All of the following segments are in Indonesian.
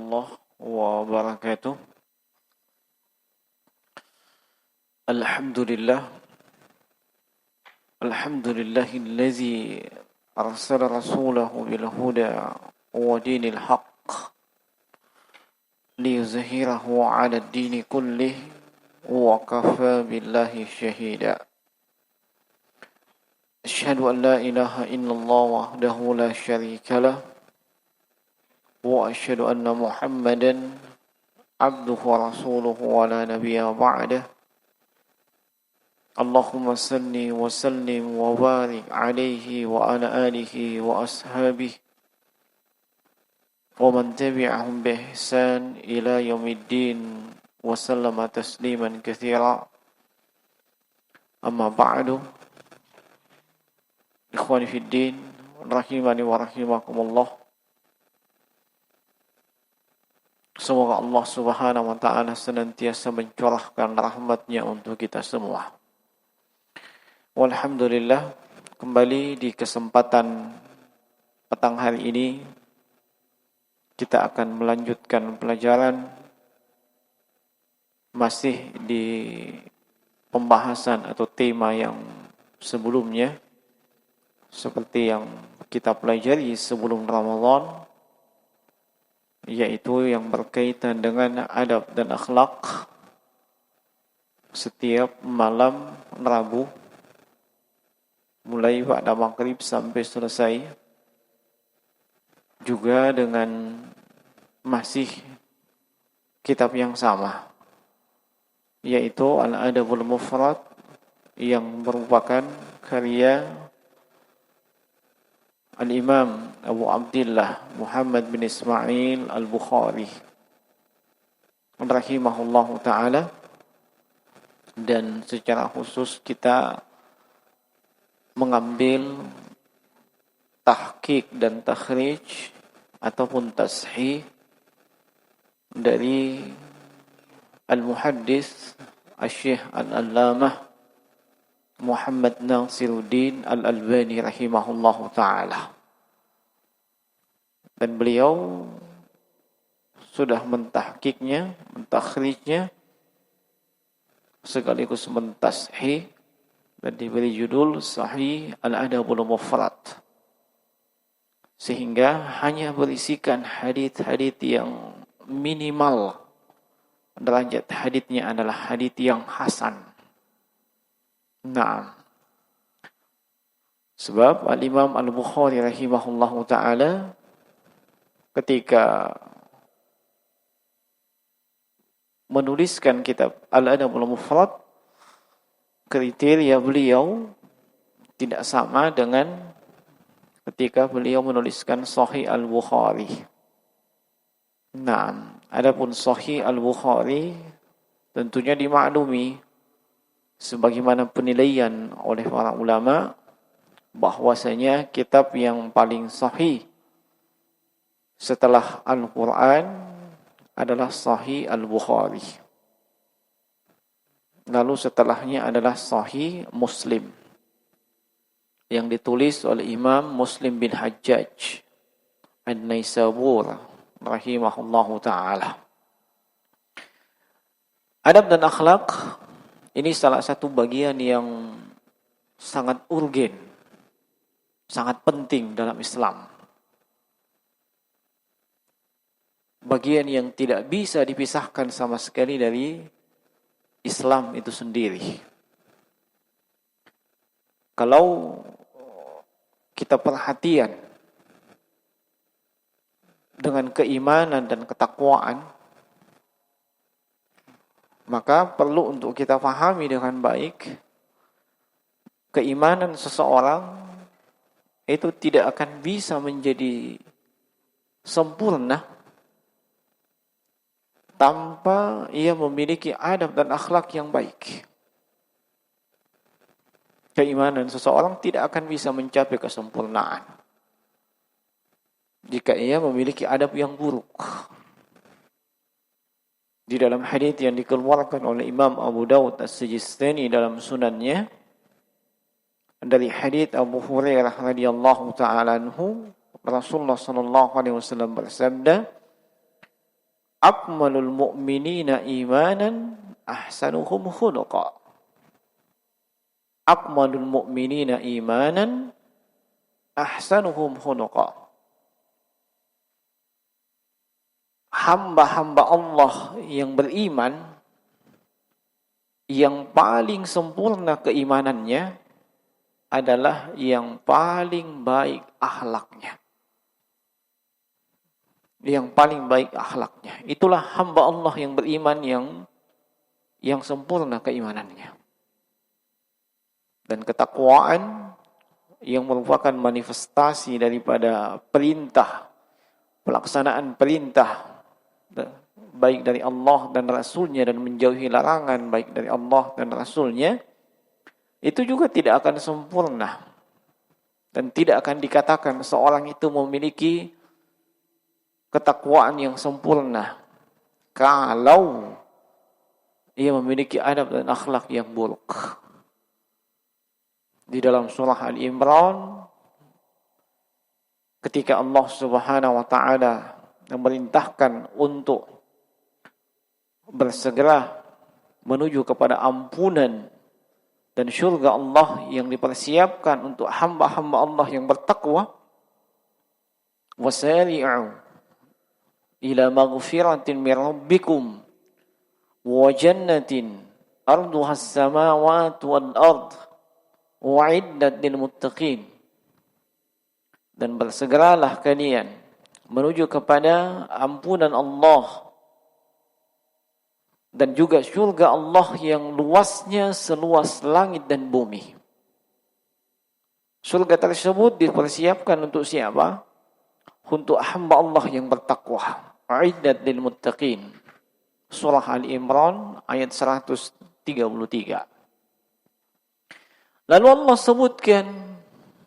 warahmatullahi wabarakatuh. Alhamdulillah. Alhamdulillahillazi arsala rasulahu bil huda wa dinil haqq liyuzhirahu 'ala ad-dini kullih wa kafa billahi shahida. Asyhadu an la ilaha illallah wahdahu la syarika lah wa asyhadu anna Muhammadan abduhu wa rasuluhu wa la nabiyya ba'dah. Allahumma salli wa sallim wa barik alaihi wa ala alihi wa ashabihi wa man tabi'ahum bi ihsan ila yaumiddin wa sallama tasliman katsira. Amma ba'du. Ikhwani fid din, rahimani wa rahimakumullah. Semoga Allah Subhanahu wa taala senantiasa mencurahkan rahmat-Nya untuk kita semua. Walhamdulillah, kembali di kesempatan petang hari ini kita akan melanjutkan pelajaran masih di pembahasan atau tema yang sebelumnya, seperti yang kita pelajari sebelum Ramadan, yaitu yang berkaitan dengan adab dan akhlak setiap malam Rabu, mulai pada maghrib sampai selesai, juga dengan masih kitab yang sama, yaitu Al-Adabul Mufrad, yang merupakan karya Al-Imam Abu Abdillah Muhammad bin Ismail Al-Bukhari rahimahullahu ta'ala. Dan secara khusus kita mengambil tahqiq dan takhrij ataupun tashih dari Al-Muhaddis Asy-Syaikh Al-Allamah Muhammad Nasiruddin Al-Albani rahimahullahu ta'ala. Dan beliau sudah mentahqiqnya, mentakhrijnya, sekaligus mentashih, dan diberi judul Sahih Al-Adabul Mufrad, sehingga hanya berisikan hadits-hadits yang minimal, derajat haditsnya adalah hadits yang hasan. Nah, sebab Al-Imam Al-Bukhari rahimahullahu ta'ala ketika menuliskan kitab Al-Adabul Mufrad, kriteria beliau tidak sama dengan ketika beliau menuliskan Sahih Al-Bukhari. Nah, adapun Sahih Al-Bukhari tentunya dimaklumi sebagaimana penilaian oleh para ulama bahwasanya kitab yang paling sahih setelah Al-Quran adalah Sahih Al-Bukhari. Lalu setelahnya adalah Sahih Muslim yang ditulis oleh Imam Muslim bin Hajjaj An-Naisabur rahimahullahu ta'ala. Adab dan akhlak ini salah satu bagian yang sangat urgen, sangat penting dalam Islam. Bagian yang tidak bisa dipisahkan sama sekali dari Islam itu sendiri. Kalau kita perhatian dengan keimanan dan ketakwaan, maka perlu untuk kita pahami dengan baik, keimanan seseorang itu tidak akan bisa menjadi sempurna tanpa ia memiliki adab dan akhlak yang baik. Keimanan seseorang tidak akan bisa mencapai kesempurnaan jika ia memiliki adab yang buruk. Di dalam hadits yang dikeluarkan oleh Imam Abu Dawud As-Sijistani dalam sunannya, dari hadits Abu Hurairah radhiyallahu ta'ala anhu, Rasulullah sallallahu alaihi wasallam bersabda, akmalul mu'minina imanan ahsanuhum khuluqa. Akmalul mu'minina imanan ahsanuhum khuluqa. Hamba-hamba Allah yang beriman, yang paling sempurna keimanannya adalah yang paling baik akhlaknya. Yang paling baik akhlaknya. Itulah hamba Allah yang beriman yang sempurna keimanannya. Dan ketakwaan yang merupakan manifestasi daripada perintah, pelaksanaan perintah baik dari Allah dan Rasulnya, dan menjauhi larangan baik dari Allah dan Rasulnya, itu juga tidak akan sempurna. Dan tidak akan dikatakan seorang itu memiliki ketakwaan yang sempurna kalau ia memiliki adab dan akhlak yang buruk. Di dalam surah Al-Imran, ketika Allah Subhanahu wa taala memerintahkan untuk bersegera menuju kepada ampunan dan syurga Allah yang dipersiapkan untuk hamba-hamba Allah yang bertakwa, wasari'u ila maghfiratin min rabbikum wa jannatin arduha as-samawati wal ard wa'iddat lil muttaqin. Dan bersegeralah kalian menuju kepada ampunan Allah dan juga syurga Allah yang luasnya seluas langit dan bumi. Surga tersebut dipersiapkan untuk siapa? Untuk hamba Allah yang bertakwa. Wa'iddat lil muttaqin. Surah Al-Imran ayat 133. Lalu Allah sebutkan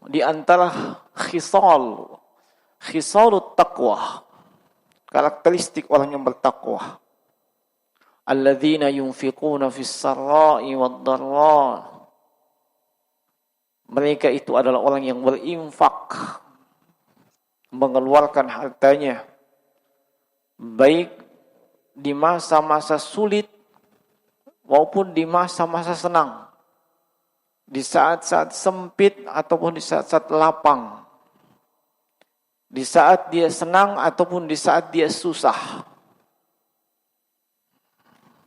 di antara khisalut taqwa, karakteristik orang yang bertakwa. Alladzina yunfiquna fis sarra'i wad dharra. Mereka itu adalah orang yang berinfak, mengeluarkan hartanya baik di masa-masa sulit maupun di masa-masa senang, di saat-saat sempit ataupun di saat-saat lapang, di saat dia senang ataupun di saat dia susah.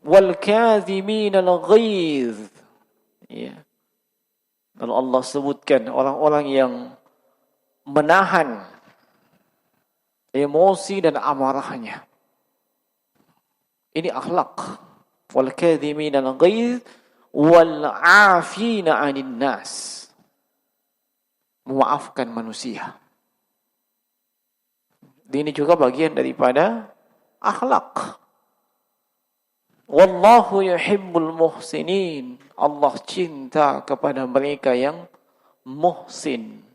Wal kadhimina al-ghaiz. Ya. Lalu Allah sebutkan orang-orang yang menahan emosi dan amarahnya. Ini akhlak. Wal kadhimina al-ghaiz wal 'afina 'anil nas. Memaafkan manusia. Ini juga bagian daripada akhlak. Wallahu yuhibbul muhsinin. Allah cinta kepada mereka yang muhsin.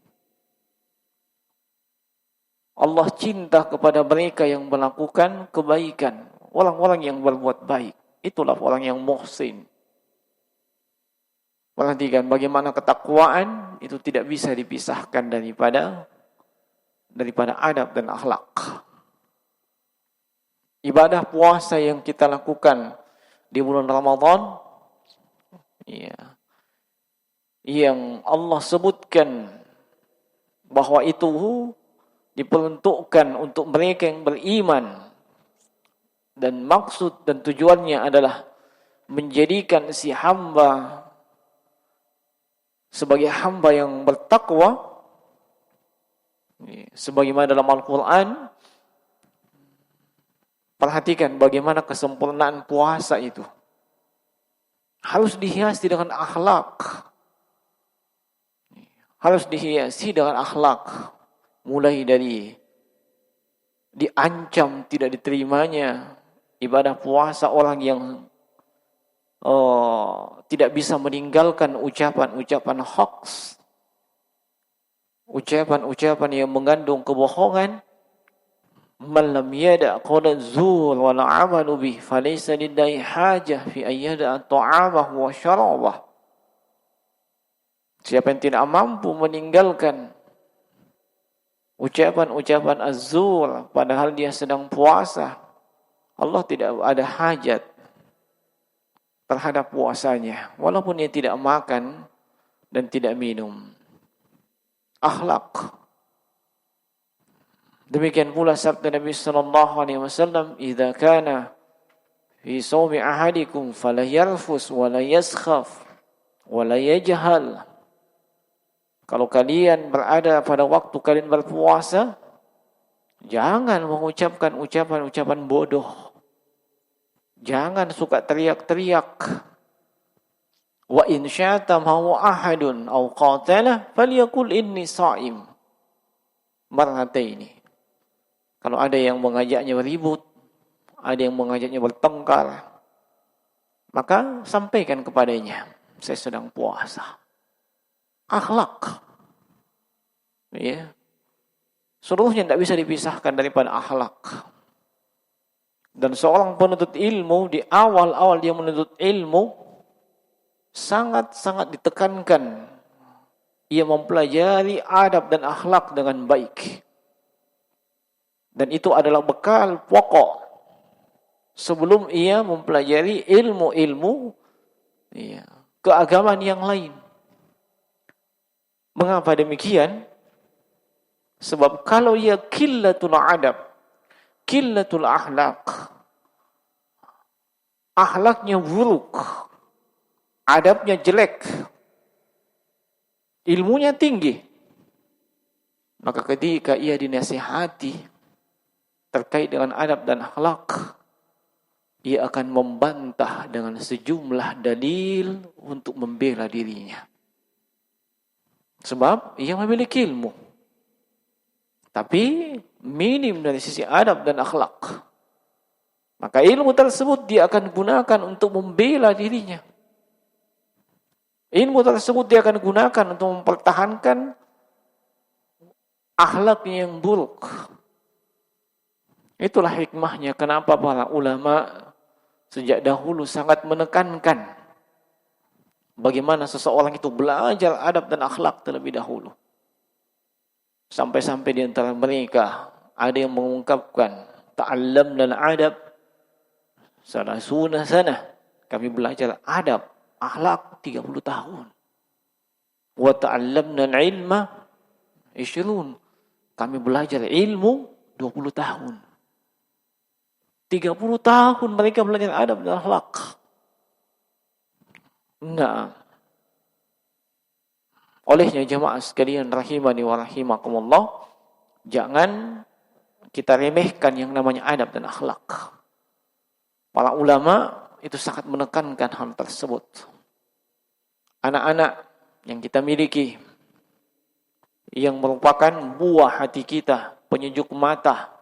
Allah cinta kepada mereka yang melakukan kebaikan. Orang-orang yang berbuat baik. Itulah orang yang muhsin. Perhatikan bagaimana ketakwaan itu tidak bisa dipisahkan daripada adab dan akhlak. Ibadah puasa yang kita lakukan di bulan Ramadan, ya, yang Allah sebutkan bahwa itu diperuntukkan untuk mereka yang beriman, dan maksud dan tujuannya adalah menjadikan si hamba sebagai hamba yang bertakwa, sebagaimana dalam Al-Quran. Perhatikan bagaimana kesempurnaan puasa itu. Harus dihiasi dengan akhlak. Harus dihiasi dengan akhlak. Mulai dari diancam tidak diterimanya ibadah puasa orang yang tidak bisa meninggalkan ucapan-ucapan hoax. Ucapan-ucapan yang mengandung kebohongan. Man lam yada' qawla zur wa la'amalu bih falaysa lillahi hajah fi ayyada' ta'amahu wa syarabah. Siapa yang tidak mampu meninggalkan ucapan-ucapan az-zur padahal dia sedang puasa, Allah tidak ada hajat terhadap puasanya, walaupun ia tidak makan dan tidak minum. Akhlak. Demikian pula sabda Nabi sallallahu alaihi wasallam, "Idza kana fi shaumi ahadikum fala yarfus wa la yaskhaf wa la yajhal." Kalau kalian berada pada waktu kalian berpuasa, jangan mengucapkan ucapan-ucapan bodoh. Jangan suka teriak-teriak. Wa in syatama ahadun aw qatala falyaqul inni sha'im. Marhataini. Kalau ada yang mengajaknya beribut, ada yang mengajaknya bertengkar, maka sampaikan kepadanya, saya sedang puasa. Akhlak. Ya. Seluruhnya tidak bisa dipisahkan daripada akhlak. Dan seorang penuntut ilmu, di awal-awal dia menuntut ilmu, sangat-sangat ditekankan. Ia mempelajari adab dan akhlak dengan baik. Dan itu adalah bekal pokok sebelum ia mempelajari ilmu-ilmu keagamaan yang lain. Mengapa demikian? Sebab kalau ia qillatul adab, qillatul akhlak, akhlaknya buruk, adabnya jelek, ilmunya tinggi, maka ketika ia dinasihati terkait dengan adab dan akhlak, ia akan membantah dengan sejumlah dalil untuk membela dirinya. Sebab ia memiliki ilmu, tapi minim dari sisi adab dan akhlak. Maka ilmu tersebut dia akan gunakan untuk membela dirinya. Ilmu tersebut dia akan gunakan untuk mempertahankan akhlaknya yang buruk. Itulah hikmahnya kenapa para ulama sejak dahulu sangat menekankan bagaimana seseorang itu belajar adab dan akhlak terlebih dahulu. Sampai-sampai di antara mereka ada yang mengungkapkan, ta'allamna al-adab salasuna sana. Kami belajar adab, akhlak 30 tahun. Wa ta'allamna al-ilma 20. Kami belajar ilmu 20 tahun. 30 tahun mereka belajar adab dan akhlak. Nah, olehnya jemaah sekalian rahimani wa rahimakumullah, jangan kita remehkan yang namanya adab dan akhlak. Para ulama itu sangat menekankan hal tersebut. Anak-anak yang kita miliki, yang merupakan buah hati kita, penyejuk mata,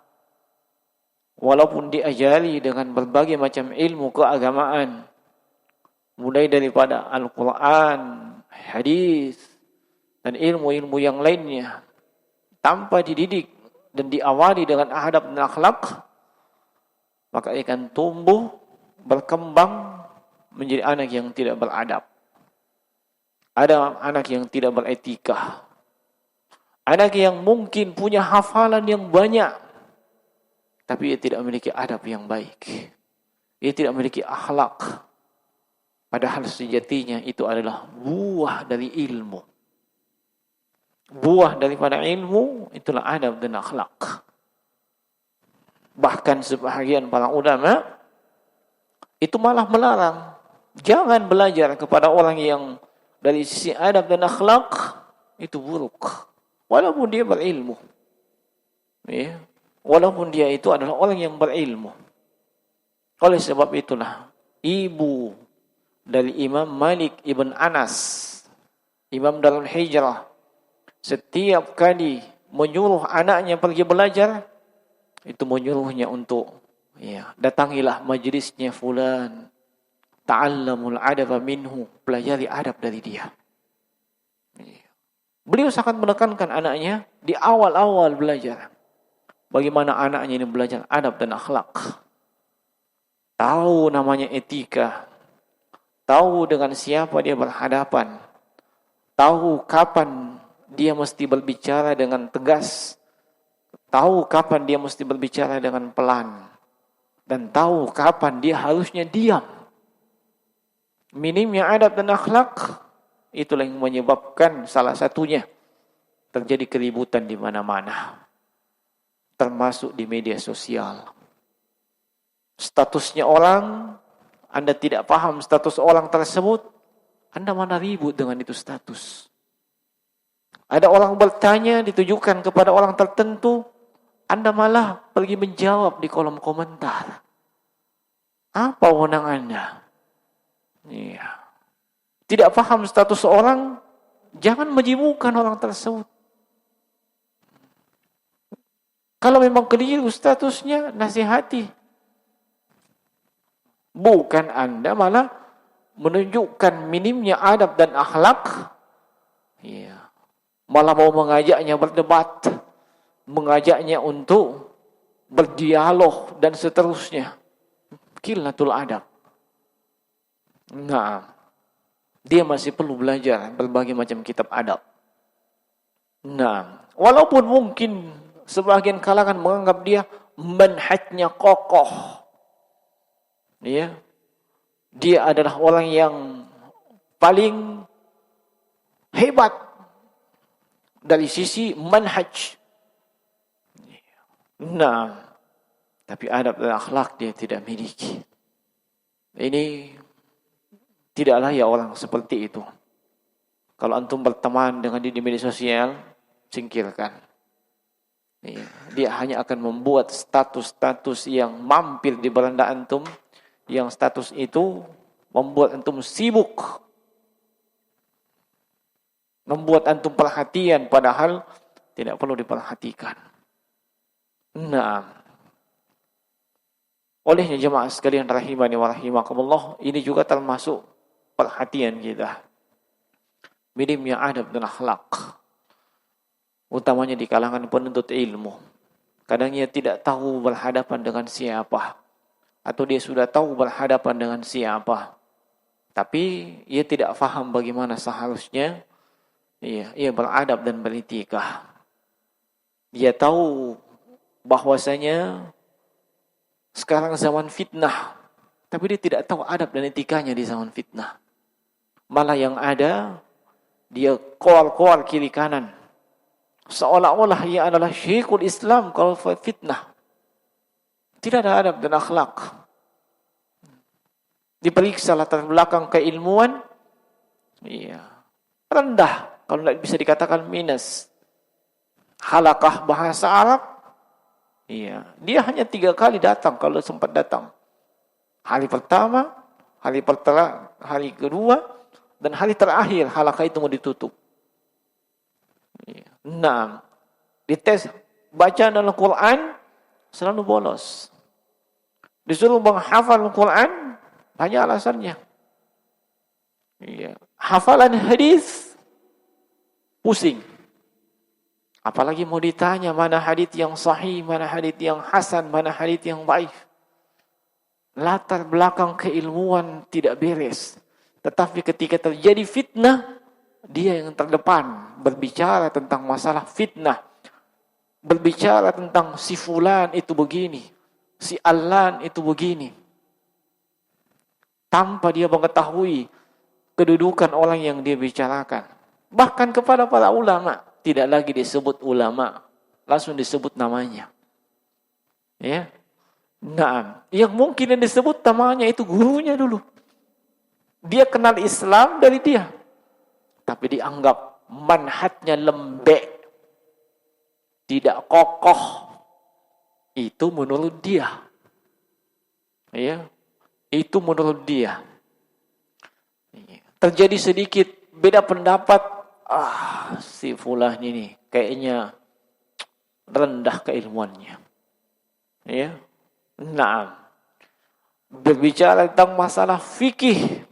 walaupun diajari dengan berbagai macam ilmu keagamaan, mulai daripada Al-Quran, hadis, dan ilmu-ilmu yang lainnya, tanpa dididik dan diawali dengan adab dan akhlak, maka ia akan tumbuh, berkembang menjadi anak yang tidak beradab. Ada anak yang tidak beretika. Anak yang mungkin punya hafalan yang banyak, tapi ia tidak memiliki adab yang baik. Ia tidak memiliki akhlak. Padahal sejatinya itu adalah buah dari ilmu. Buah daripada ilmu itulah adab dan akhlak. Bahkan sebahagian para ulama itu malah melarang. Jangan belajar kepada orang yang dari sisi adab dan akhlak itu buruk. Walaupun dia berilmu. Ya. Walaupun dia itu adalah orang yang berilmu. Oleh sebab itulah ibu dari Imam Malik ibn Anas, Imam Darul Hijrah, setiap kali menyuruh anaknya pergi belajar, itu menyuruhnya untuk datangilah majlisnya fulan, ta'allamul adaba minhu, pelajari adab dari dia. Beliau sangat menekankan anaknya di awal-awal belajar. Bagaimana anaknya ini belajar adab dan akhlak. Tahu namanya etika. Tahu dengan siapa dia berhadapan. Tahu kapan dia mesti berbicara dengan tegas. Tahu kapan dia mesti berbicara dengan pelan. dan tahu kapan dia harusnya diam. Minimnya adab dan akhlak itulah yang menyebabkan salah satunya terjadi keributan di mana-mana, termasuk di media sosial. Statusnya orang, Anda tidak paham status orang tersebut, Anda mana ribut dengan itu status. Ada orang bertanya ditujukan kepada orang tertentu, Anda malah pergi menjawab di kolom komentar. Apa wewenang Anda? Iya. Tidak paham status orang, jangan menyibukkan orang tersebut. Kalau memang keliru statusnya, nasihati. Bukan Anda malah menunjukkan minimnya adab dan akhlak. Iya. Malah mau mengajaknya berdebat, mengajaknya untuk berdialog dan seterusnya. Qillatul adab. Nah, dia masih perlu belajar berbagai macam kitab adab. Nah, walaupun mungkin sebagian kalangan menganggap dia manhajnya kokoh. Ya. Dia adalah orang yang paling hebat dari sisi manhaj. Nah, tapi adab dan akhlak dia tidak miliki. Ini tidaklah ya orang seperti itu. Kalau antum berteman dengan dia di media sosial, singkirkan. Dia hanya akan membuat status-status yang mampir di beranda antum, yang status itu membuat antum sibuk, membuat antum perhatian padahal tidak perlu diperhatikan. Nah, olehnya jemaah sekalian rahimani wa rahimakumullah, ini juga termasuk perhatian kita. Minimnya adab dan akhlak, utamanya di kalangan penuntut ilmu. Kadang ia tidak tahu berhadapan dengan siapa, atau dia sudah tahu berhadapan dengan siapa, tapi ia tidak faham bagaimana seharusnya ia beradab dan beretika. Dia tahu bahwasanya sekarang zaman fitnah, tapi dia tidak tahu adab dan etikanya di zaman fitnah. Malah yang ada, dia koal-koal kiri kanan. Seolah-olah ia adalah syekhul Islam kalau fitnah. Tidak ada adab dan akhlak. Diperiksa latar belakang keilmuan, rendah. Kalau tidak bisa dikatakan minus. Halakah bahasa Arab, dia hanya 3 kali datang kalau sempat datang. Hari pertama, hari kedua, dan hari terakhir halakah itu mau ditutup. Nah, dites bacaan dalam Quran selalu bolos. Disuruh menghafal Quran, banyak alasannya. Hafalan hadis pusing. Apalagi mau ditanya mana hadis yang sahih, mana hadis yang hasan, mana hadis yang dhaif. Latar belakang keilmuan tidak beres. Tetapi ketika terjadi fitnah, dia yang terdepan berbicara tentang masalah fitnah. Berbicara tentang si fulan itu begini, si alan itu begini. Tanpa dia mengetahui kedudukan orang yang dia bicarakan. Bahkan kepada para ulama, tidak lagi disebut ulama, langsung disebut namanya. Ya. Nah, yang mungkin yang disebut namanya itu gurunya dulu. Dia kenal Islam dari dia. Tapi dianggap manhajnya lembek, tidak kokoh. Itu menurut dia. Ya. Itu menurut dia. Terjadi sedikit beda pendapat, si fulan ini kayaknya rendah keilmuannya. Ya. Nah, berbicara tentang masalah fikih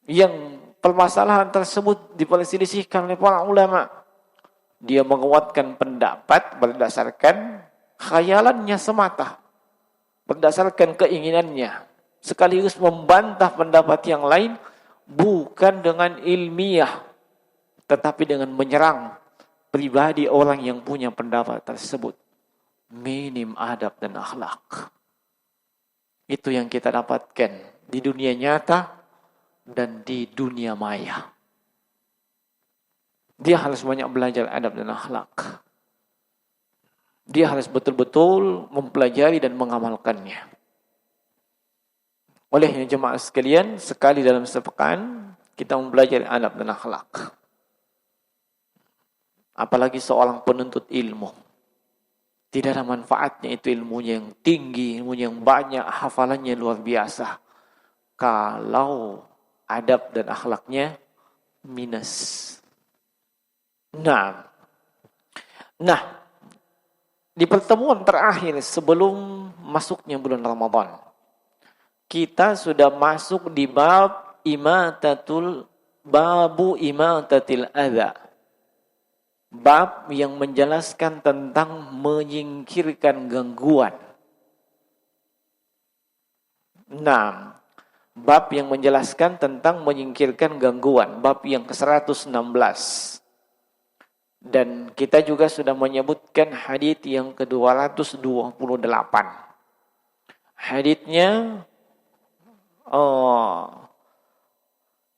yang permasalahan tersebut diperselisihkan oleh para ulama. Dia menguatkan pendapat berdasarkan khayalannya semata, berdasarkan keinginannya, sekaligus membantah pendapat yang lain bukan dengan ilmiah, tetapi dengan menyerang pribadi orang yang punya pendapat tersebut. minim adab dan akhlak. Itu yang kita dapatkan di dunia nyata dan di dunia maya. Dia harus banyak belajar adab dan akhlak. Dia harus betul-betul mempelajari dan mengamalkannya. Olehnya jemaah sekalian, sekali dalam sepekan kita mempelajari adab dan akhlak. Apalagi seorang penuntut ilmu. Tidak ada manfaatnya itu ilmunya yang tinggi, ilmunya yang banyak, hafalannya luar biasa. Kalau adab dan akhlaknya minus. Nah, di pertemuan terakhir sebelum masuknya bulan Ramadan, kita sudah masuk di babu imatatil adza. Bab yang menjelaskan tentang menyingkirkan gangguan. Nah, bab yang menjelaskan tentang menyingkirkan gangguan. Bab yang ke-116. Dan kita juga sudah menyebutkan hadits yang ke-228. Haditsnya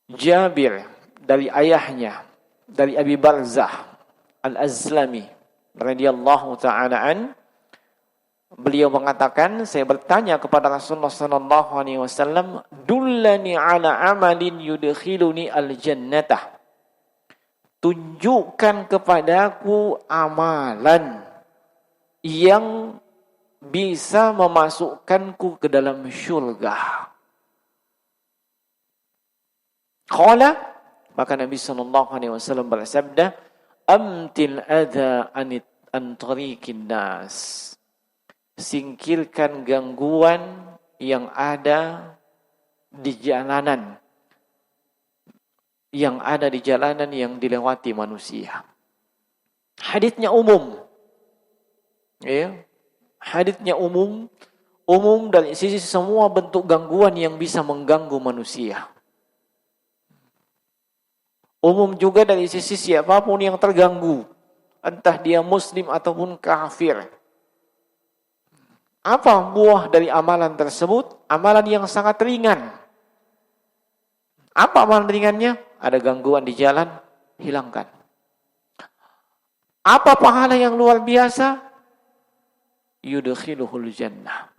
Jabir dari ayahnya, dari Abi Barzah Al-Azlami radhiyallahu ta'ala an, beliau mengatakan, saya bertanya kepada Rasulullah sallallahu alaihi wasallam, dullani ala amalin yudkhiluni al-jannatah. Tunjukkan kepadaku amalan yang bisa memasukkanku ke dalam syurga. Qala, maka Nabi sallallahu alaihi wasallam bersabda, amtil adha an tariqin nas. Singkirkan gangguan yang ada di jalanan. Yang ada di jalanan yang dilewati manusia. Haditsnya umum. Ya. Haditsnya umum dari sisi semua bentuk gangguan yang bisa mengganggu manusia. Umum juga dari sisi siapapun yang terganggu. Entah dia muslim ataupun kafir. Apa buah dari amalan tersebut? Amalan yang sangat ringan. Apa amalan ringannya? Ada gangguan di jalan, hilangkan. Apa pahala yang luar biasa? Yudkhiluhul jannah.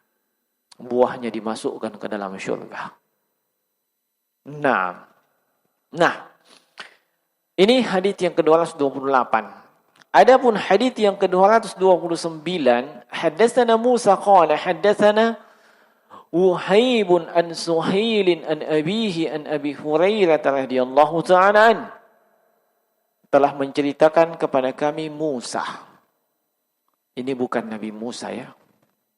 Buahnya dimasukkan ke dalam syurga. Nah, ini hadits yang ke-228. Adapun hadits yang ke-229, haddatsana Musa qala haddatsana Wuhaib an Suhail an abihi an Abi Hurairah radhiyallahu ta'ala an, telah menceritakan kepada kami Musa. Ini bukan Nabi Musa ya.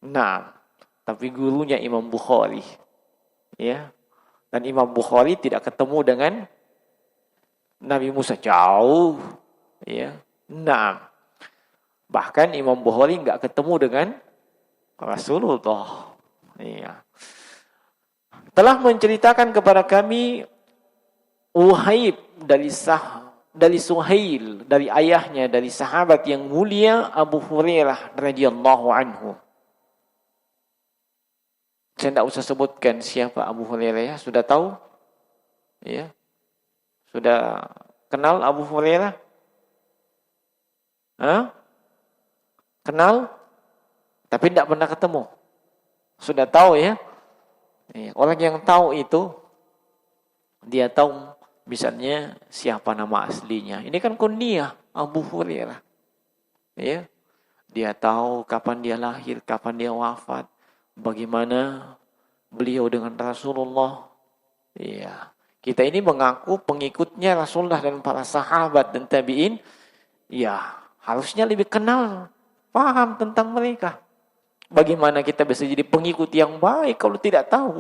Nah, tapi gurunya Imam Bukhari. Ya. Dan Imam Bukhari tidak ketemu dengan Nabi Musa, jauh, ya. Nah, bahkan Imam Bukhari enggak ketemu dengan Rasulullah. Iya. Telah menceritakan kepada kami Wuhaib dari Suhail, dari ayahnya, dari sahabat yang mulia Abu Hurairah radhiyallahu anhu. Saya tidak usah sebutkan siapa Abu Hurairah ya, sudah tahu? Ya. Sudah kenal Abu Hurairah? Kenal? Tapi tidak pernah ketemu. Sudah tahu ya? Orang yang tahu itu, dia tahu misalnya siapa nama aslinya. Ini kan kunyah Abu Hurairah. Ya. Dia tahu kapan dia lahir, kapan dia wafat, bagaimana beliau dengan Rasulullah. Iya. Kita ini mengaku pengikutnya Rasulullah dan para sahabat dan tabi'in. Ya, harusnya lebih kenal, paham tentang mereka. Bagaimana kita bisa jadi pengikut yang baik kalau tidak tahu?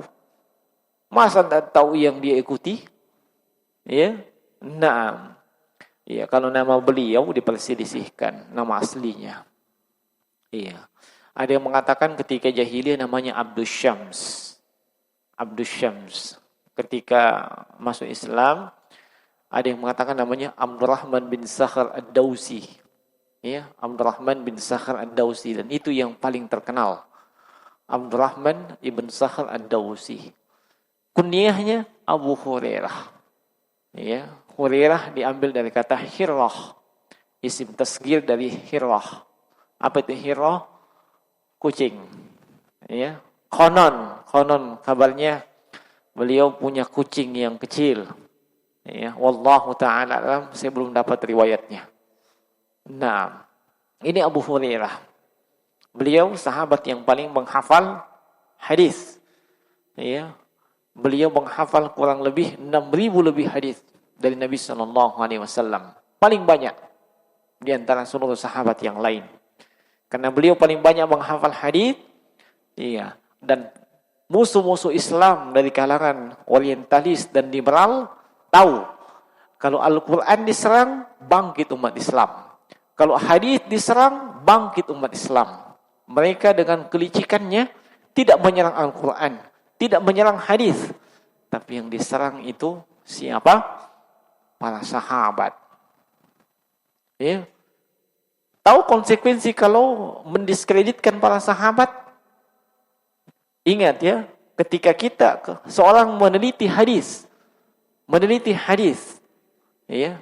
Masa tidak tahu yang dia ikuti? Ya, nah, ya kalau nama beliau diperselisihkan, nama aslinya. Iya, ada yang mengatakan ketika jahiliyah namanya Abdus Syams. Abdus Syams. Ketika masuk Islam, ada yang mengatakan namanya Abdurrahman bin Sakhar ad-Dausi. Ya, Abdurrahman bin Sakhar Ad-Dawsi, dan itu yang paling terkenal. Abdurrahman ibn Sakhar Ad-Dawsi. Kunyahnya Abu Hurairah. Ya, Hurairah diambil dari kata Hirrah. Isim tasgir dari Hirrah. Apa itu Hirrah? Kucing. Ya, konon kabarnya beliau punya kucing yang kecil. Ya, wallahu taala alam, saya belum dapat riwayatnya. Nah, ini Abu Hurairah. Beliau sahabat yang paling menghafal hadis. Ya. Beliau menghafal kurang lebih 6.000 lebih hadis dari Nabi sallallahu alaihi wasallam. Paling banyak di antara seluruh sahabat yang lain. Karena beliau paling banyak menghafal hadis. Iya, dan musuh-musuh Islam dari kalangan orientalis dan liberal tahu kalau Al-Qur'an diserang, bangkit umat Islam. Kalau hadis diserang, bangkit umat Islam. Mereka dengan kelicikannya tidak menyerang Al-Quran, tidak menyerang hadis, tapi yang diserang itu siapa? Para sahabat. Ya. Tahu konsekuensi kalau mendiskreditkan para sahabat? Ingat ya, ketika kita seorang meneliti hadis, ya,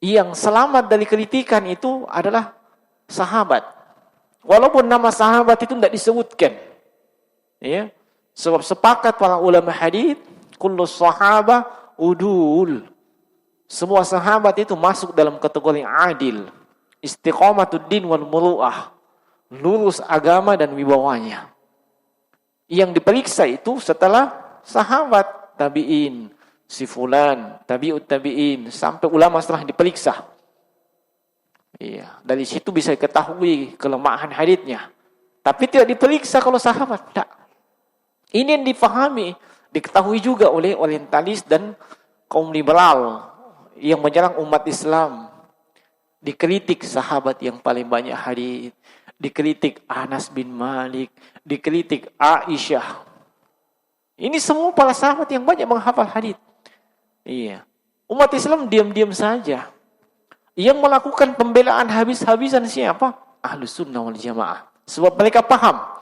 yang selamat dari kritikan itu adalah sahabat. Walaupun nama sahabat itu tidak disebutkan. Ya. Sebab sepakat para ulama hadis, kullu sahaba udul. Semua sahabat itu masuk dalam kategori adil. Istiqamatud din wal muru'ah. Lurus agama dan wibawanya. Yang diperiksa itu setelah sahabat, tabi'in, si fulan, tabi'ut tabi'in, sampai ulama setelah diperiksa. Iya, dari situ bisa ketahui kelemahan haditsnya. Tapi tidak diperiksa kalau sahabat, tidak. Ini yang difahami, diketahui juga oleh orientalis dan kaum liberal yang menyerang umat Islam. Dikritik sahabat yang paling banyak hadits, dikritik Anas bin Malik, dikritik Aisyah. Ini semua para sahabat yang banyak menghafal hadits. Iya. Umat Islam diam-diam saja. Yang melakukan pembelaan habis-habisan siapa? Ahlus Sunnah wal Jamaah. Sebab mereka paham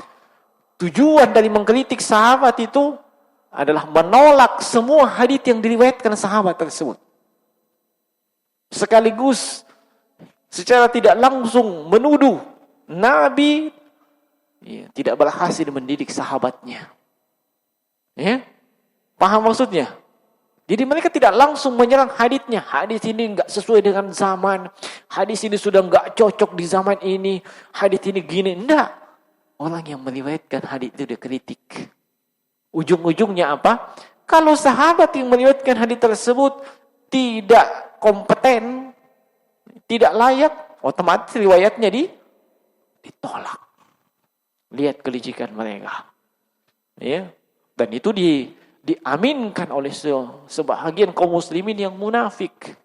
tujuan dari mengkritik sahabat itu adalah menolak semua hadits yang diriwayatkan sahabat tersebut. Sekaligus secara tidak langsung menuduh Nabi tidak berhasil mendidik sahabatnya. Ya? Paham maksudnya? Jadi mereka tidak langsung menyerang haditsnya. Hadits ini enggak sesuai dengan zaman. Hadits ini sudah enggak cocok di zaman ini. Hadits ini gini. Enggak. Orang yang meriwayatkan hadits itu dikritik. Ujung-ujungnya apa? Kalau sahabat yang meriwayatkan hadits tersebut tidak kompeten, tidak layak, otomatis riwayatnya ditolak. Lihat kelicikan mereka. Ya. Dan itu diaminkan oleh sebahagian kaum muslimin yang munafik.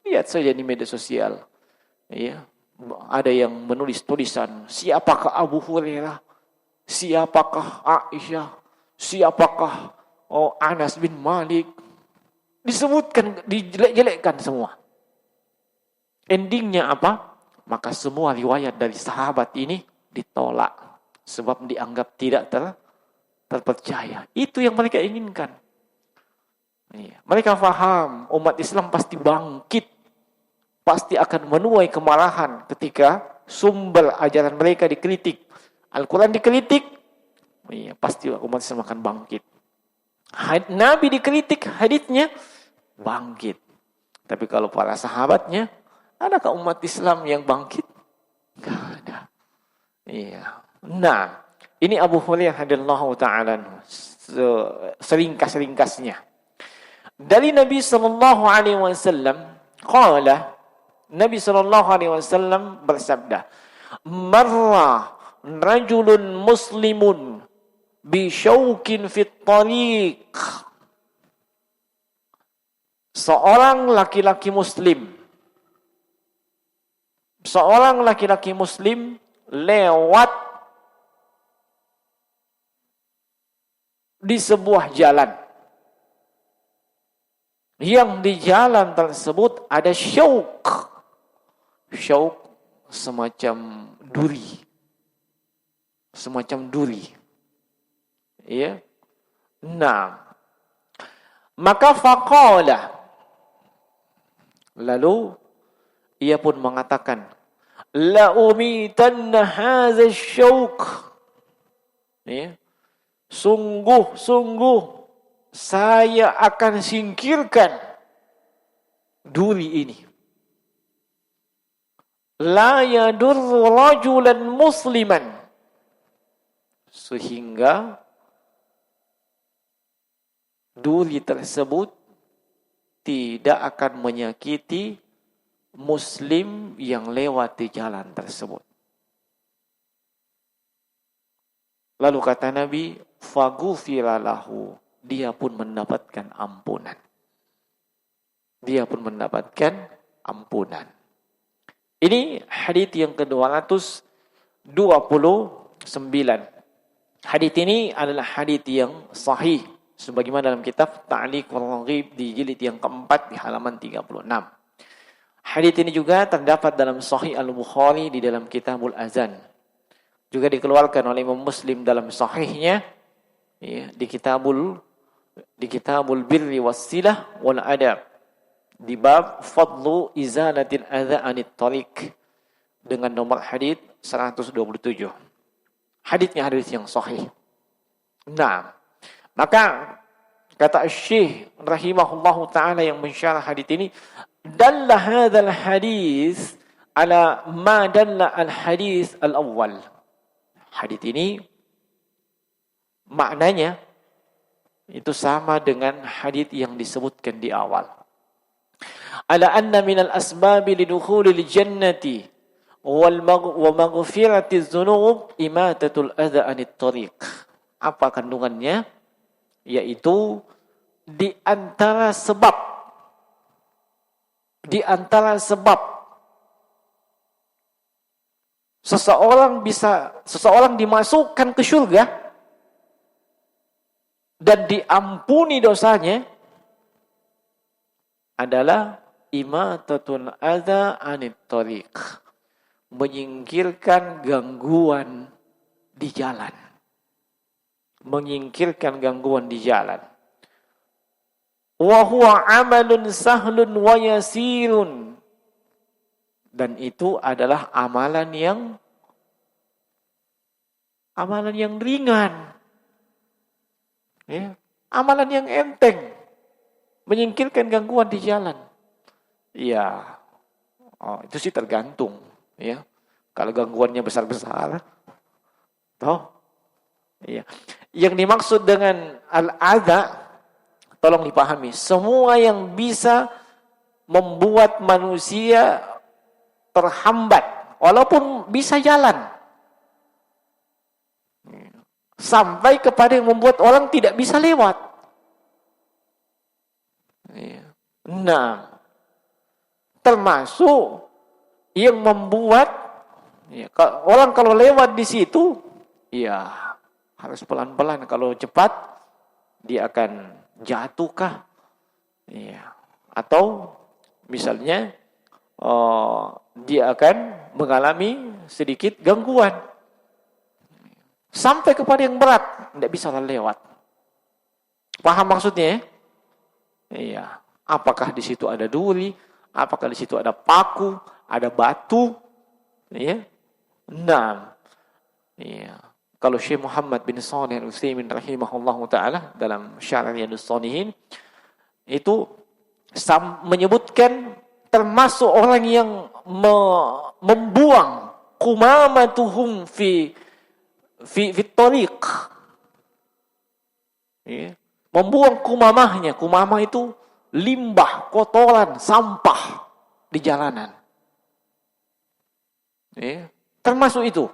Lihat saja di media sosial. Ya, ada yang menulis tulisan, siapakah Abu Hurairah? Siapakah Aisyah? Siapakah Anas bin Malik? Disebutkan, dijelek-jelekkan semua. Endingnya apa? Maka semua riwayat dari sahabat ini ditolak. Sebab dianggap tidak terpercaya. Itu yang mereka inginkan. Mereka faham umat Islam pasti bangkit. Pasti akan menuai kemarahan ketika sumber ajaran mereka dikritik. Al-Quran dikritik, pasti umat Islam akan bangkit. Nabi dikritik, haditsnya bangkit. Tapi kalau para sahabatnya, adakah umat Islam yang bangkit? Tidak ada. Iya. Nah, ini Abu Hurairah radhiyallahu ta'ala seringkas-ringkasnya. Dari Nabi sallallahu alaihi wasallam, qala, Nabi sallallahu alaihi wasallam bersabda, "Marra rajulun muslimun bi syaukin fit tariq." Seorang laki-laki muslim lewat di sebuah jalan. Yang di jalan tersebut ada syauk. Syauk semacam duri. Semacam duri. Ya. Nah, maka faqala, lalu ia pun mengatakan, la umitanna hadza syauq. Ya. Sungguh saya akan singkirkan duri ini. La yadurru rajulan musliman, sehingga duri tersebut tidak akan menyakiti muslim yang lewat di jalan tersebut. Lalu kata Nabi, faghufira lahu, dia pun mendapatkan ampunan. Dia pun mendapatkan ampunan. Ini hadis yang ke-229. Hadis ini adalah hadis yang sahih sebagaimana dalam kitab Ta'liq wal Gharib di jilid yang keempat di halaman 36. Hadis ini juga terdapat dalam Sahih Al-Bukhari di dalam Kitabul Azan. Juga dikeluarkan oleh Imam Muslim dalam sahihnya, ya, di Kitabul Birri Wassilah wal Adab, di bab fadlu izalatil adza anit tariq, dengan nomor hadis 127. Hadisnya hadis yang sahih. Nah, maka kata Syekh rahimahullahu taala yang mensyarah hadis ini, dalla hadzal hadis ala ma dalla al hadis al awwal. Hadis ini maknanya itu sama dengan hadis yang disebutkan di awal. Ala anna minal asbabi lidukhulil jannati wa maghfiratiz dzunub imatatul adza anit tariq. Apa kandungannya? Yaitu di antara sebab seseorang dimasukkan ke surga dan diampuni dosanya adalah imatatul adza anit tariq, menyingkirkan gangguan di jalan. Menyingkirkan gangguan di jalan. Wa huwa amalun sahlun wa yasirun. Dan itu adalah amalan yang ringan. Ya, amalan yang enteng. Menyingkirkan gangguan di jalan. Ya. Oh, itu sih tergantung, ya. Kalau gangguannya besar-besar, toh. Ya. Yang dimaksud dengan al-adza, tolong dipahami, semua yang bisa membuat manusia terhambat, walaupun bisa jalan, sampai kepada yang membuat orang tidak bisa lewat. Nah, termasuk yang membuat orang kalau lewat di situ, ya harus pelan-pelan. Kalau cepat, dia akan jatuhkah? Ya. Atau misalnya dia akan mengalami sedikit gangguan sampai kepada yang berat, tidak bisa lewat. Paham maksudnya? Iya. Apakah di situ ada duri? Apakah di situ ada paku? Ada batu? Iya. Nah, iya. Kalau Syekh Muhammad bin Shalih Al-Utsaimin rahimahullahu taala dalam Syarah Riyadhus Shalihin itu menyebutkan termasuk orang yang membuang kumamatuhum fi tariq. Ya. Membuang kumamahnya. Kumamah itu limbah, kotoran, sampah di jalanan. Ya. Termasuk itu.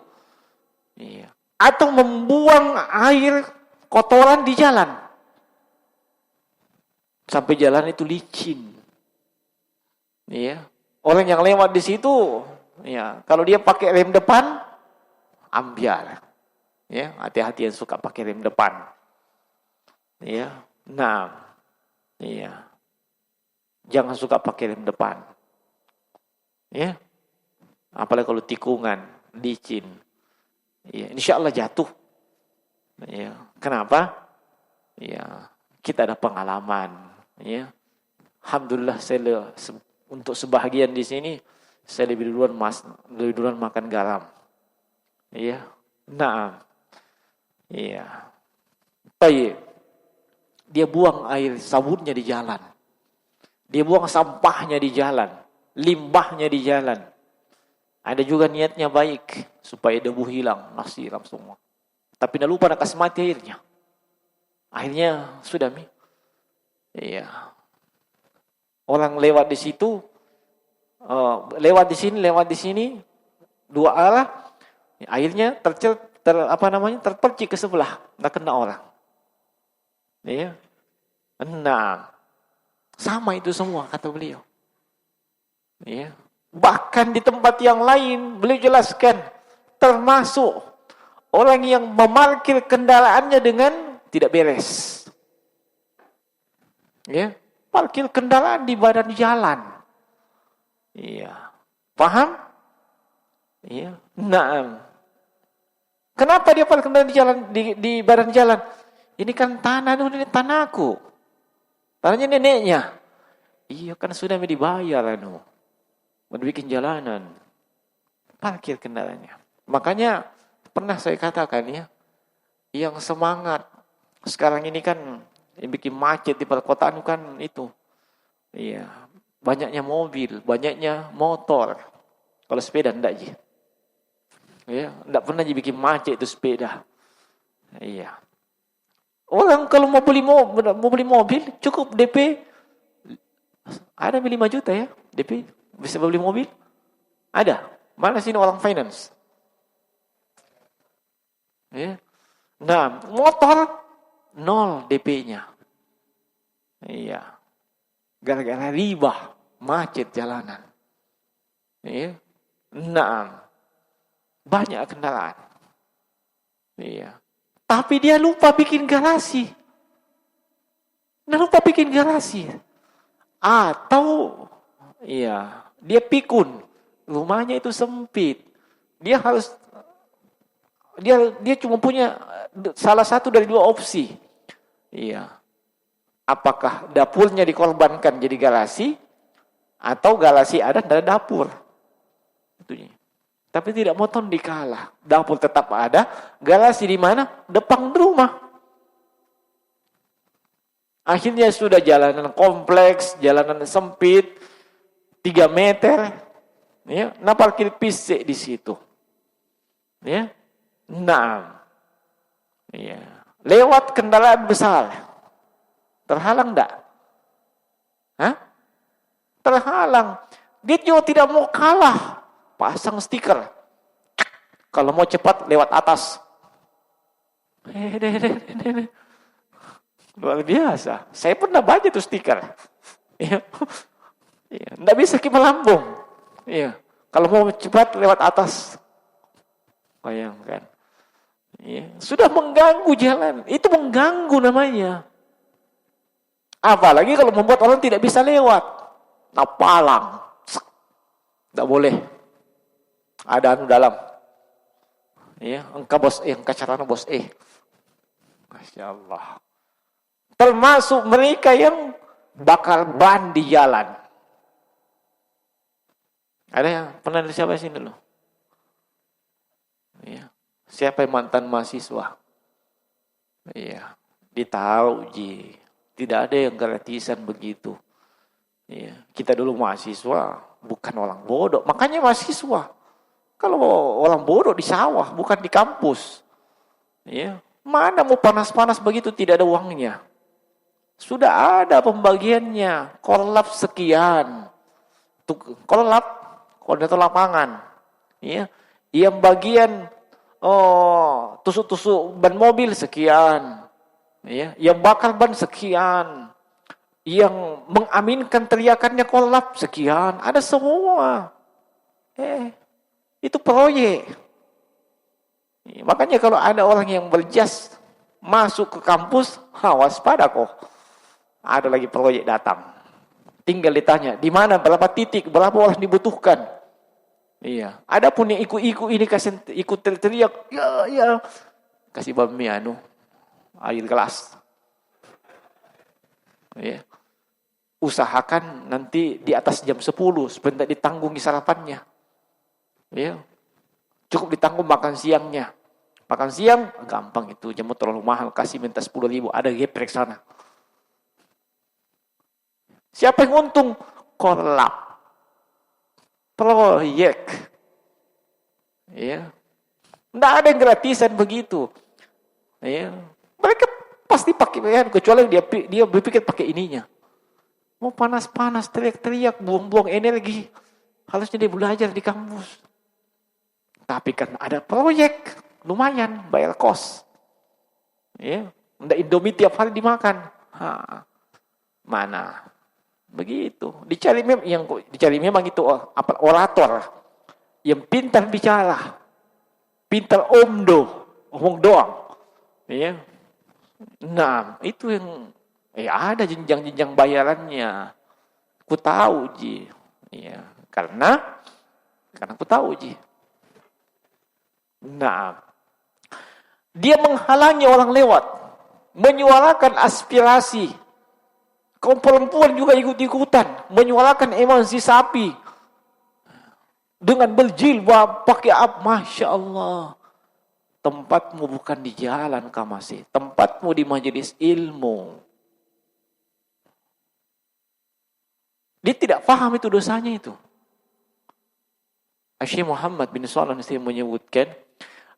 Ya. Atau membuang air kotoran di jalan. Sampai jalan itu licin. Ya, orang yang lewat di situ, ya, kalau dia pakai rem depan, ambiar. Ya, hati-hati yang suka pakai rem depan. Ya, nah, jangan suka pakai rem depan. Ya, Apalagi kalau tikungan, licin. Ya, insya Allah jatuh. Ya, kenapa? Ya, kita ada pengalaman. Ya, alhamdulillah untuk sebahagian di sini saya lebih duluan makan garam. Ya, nah, iya. Baik. Dia buang air sabunnya di jalan. Dia buang sampahnya di jalan, limbahnya di jalan. Ada juga niatnya baik supaya debu hilang, siram semua. Tapi tidak lupa nak kasih mati airnya. Akhirnya sudah iya. Orang lewat di situ, lewat di sini, dua arah, akhirnya terpercik ke sebelah, tidak kena orang. Iya. Nah, sama itu semua kata beliau. Iya. Bahkan di tempat yang lain beliau jelaskan, termasuk orang yang memarkir kendaraannya dengan tidak beres. Ya, parkir kendaraan di badan jalan. Iya. Paham? Iya. Nah, kenapa dia parkir kendaraan di jalan di badan jalan? Ini kan ini tanahku. Tanahnya neneknya. Iya kan sudah dibayar mau bikin jalanan. Parkir kendaraannya. Makanya pernah saya katakan ya, yang semangat sekarang ini kan yang bikin macet di perkotaan kan itu. Iya, banyaknya mobil, banyaknya motor. Kalau sepeda enggak aja. Ya, enggak pernah dibikin macet itu sepeda. Iya. Orang kalau mau beli mobil cukup DP ada 5 juta ya DP bisa beli mobil. Ada. Mana sini orang finance? Ya. Nah, motor 0 DP-nya. Iya. Gara-gara riba macet jalanan. Iya. Nah, banyak kendaraan. Iya. Tapi dia lupa bikin garasi. Atau iya, dia pikun. Rumahnya itu sempit. Dia cuma punya salah satu dari 2 opsi. Iya. Apakah dapurnya dikorbankan jadi garasi atau garasi ada dan dapur. Itunya. Tapi tidak moton dikalah. Dapur tetap ada. Garasi di mana? Depan rumah. Akhirnya sudah jalanan kompleks, jalanan sempit, 3 meter. Ya, nah parkir pisik di situ. Ya. Nah. Ya. Lewat kendaraan besar. Terhalang enggak? Hah? Terhalang. Dia juga tidak mau kalah. Pasang stiker. Kalau mau cepat lewat atas. Luar biasa. Saya pernah baca tuh stiker. Iya. Nggak bisa kita melambung. Iya. Kalau mau cepat lewat atas. Bayangkan. Iya. Sudah mengganggu jalan. Itu mengganggu namanya. Apalagi kalau membuat orang tidak bisa lewat. Nah, palang. Nggak boleh. Ada dalam. Ya, engkau bos engkau carana bos Masya Allah. Termasuk mereka yang bakar ban di jalan. Ada yang pernah dari siapa sini dulu? Ya. Siapa yang mantan mahasiswa? Iya, ditahu ji. Tidak ada yang gratisan begitu. Iya, kita dulu mahasiswa, bukan orang bodoh. Makanya mahasiswa. Kalau orang bodoh di sawah, bukan di kampus. Ya, mana mau panas-panas begitu tidak ada uangnya. Sudah ada pembagiannya, korlap sekian. Korlap, koordinator lapangan. Ya, yang bagian tusuk-tusuk ban mobil sekian. Ya, yang bakar ban sekian. Yang mengaminkan teriakannya korlap sekian. Ada semua. Itu proyek. Makanya kalau ada orang yang berjas masuk ke kampus, waspada kok. Ada lagi proyek datang. Tinggal ditanya, di mana, berapa titik, berapa orang dibutuhkan. Iya. Adapun yang ikut-ikut ini kasih ikut teriak, ya, kasih bami air gelas. Ya. Usahakan nanti di atas jam 10 supaya tidak ditanggungi sarapannya. Ya. Cukup ditanggung makan siangnya. Makan siang gampang itu, jamu terlalu mahal, kasih minta 10.000, ada geprek sana. Siapa yang untung? Korlap. Proyek. Ya. Tidak ada yang gratisan begitu. Ya. Mereka pasti pakai kecuali dia berpikir pakai ininya. Mau panas-panas, teriak-teriak, buang-buang energi. Harusnya dia belajar di kampus. Tapi kan ada proyek, lumayan, bayar kos. Ya, ndak Indomie tiap hari dimakan. Mana? Begitu. Dicari memang itu orator yang pintar bicara, pintar omong doang. Ya. Nah, itu yang ada jenjang-jenjang bayarannya. Ku tahu ji. Ya, karena ku tahu ji. Nah, dia menghalangi orang lewat, menyuarakan aspirasi. Kaum perempuan juga ikut-ikutan, menyuarakan emansipasi. Dengan berjilbab, pakai Masya Allah. Tempatmu bukan di jalan masih. Tempatmu di majelis ilmu. Dia tidak paham itu dosanya itu. Syekh Muhammad bin Shalih menyebutkan,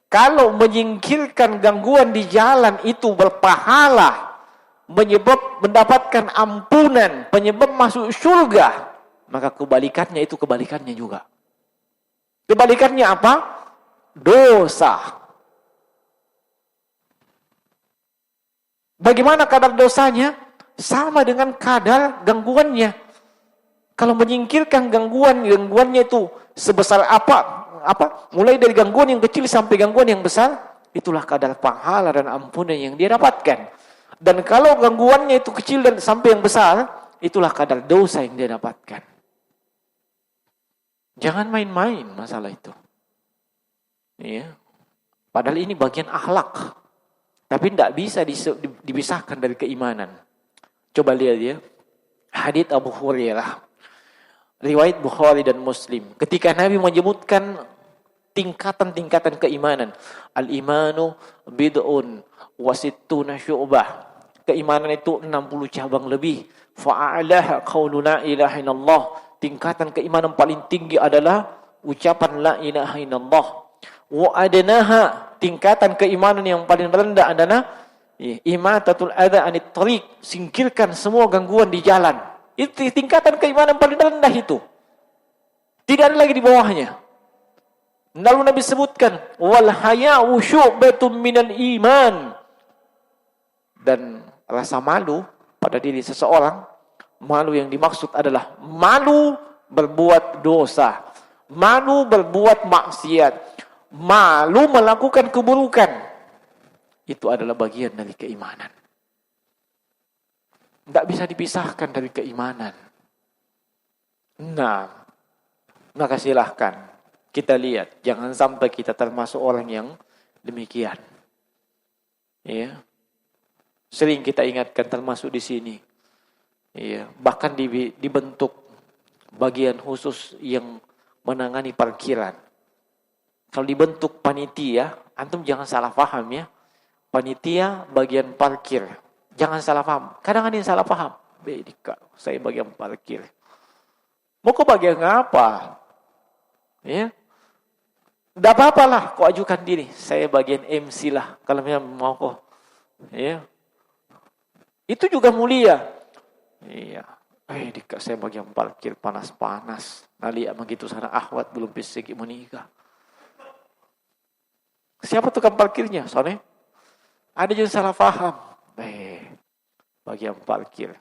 kalau menyingkirkan gangguan di jalan itu berpahala, menyebab mendapatkan ampunan, penyebab masuk surga, maka kebalikannya juga. Kebalikannya apa? Dosa. Bagaimana kadar dosanya? Sama dengan kadar gangguannya. Kalau menyingkirkan gangguannya itu sebesar apa? Mulai dari gangguan yang kecil sampai gangguan yang besar, itulah kadar pahala dan ampunan yang dia dapatkan. Dan kalau gangguannya itu kecil dan sampai yang besar, itulah kadar dosa yang dia dapatkan. Jangan main-main masalah itu. Ya. Padahal ini bagian akhlak. Tapi tidak bisa dipisahkan dari keimanan. Coba lihat ya. Hadits Abu Hurairah. Riwayat Bukhari dan Muslim. Ketika Nabi menyebutkan tingkatan-tingkatan keimanan. Al-imanu bid'un wasittuna syu'bah. Keimanan itu 60 cabang lebih. Fa'alaha qawlu la ilaha illallah. Tingkatan keimanan paling tinggi adalah ucapan la ilaha illallah. Wa adnaha. Tingkatan keimanan yang paling rendah adalah imatatul adha anit tariq. Singkirkan semua gangguan di jalan. Itu tingkatan keimanan paling rendah itu. Tidak ada lagi di bawahnya. Lalu Nabi sebutkan, wal haya'u syu'batun minal iman. Dan rasa malu pada diri seseorang, malu yang dimaksud adalah malu berbuat dosa, malu berbuat maksiat, malu melakukan keburukan. Itu adalah bagian dari keimanan. Tidak bisa dipisahkan dari keimanan. Nah, maka silahkan kita lihat. Jangan sampai kita termasuk orang yang demikian. Ya. Sering kita ingatkan termasuk di sini. Ya. Bahkan dibentuk bagian khusus yang menangani parkiran. Kalau dibentuk panitia, antum jangan salah paham ya. Panitia bagian parkir. Jangan salah paham. Kadang ada yang salah paham. Bedika, saya bagian parkir. Mau ke bagian apa? Ya. Tidak apa-apa lah, kau ajukan diri. Saya bagian MC lah. Kalau memang mau kok. Ya. Itu juga mulia. Iya. Dika, saya bagian parkir panas-panas. Nah lihat begitu sana ahwat belum bisa menikah. Siapa tukang parkirnya? Soalnya ada yang salah paham. Bagian parkir.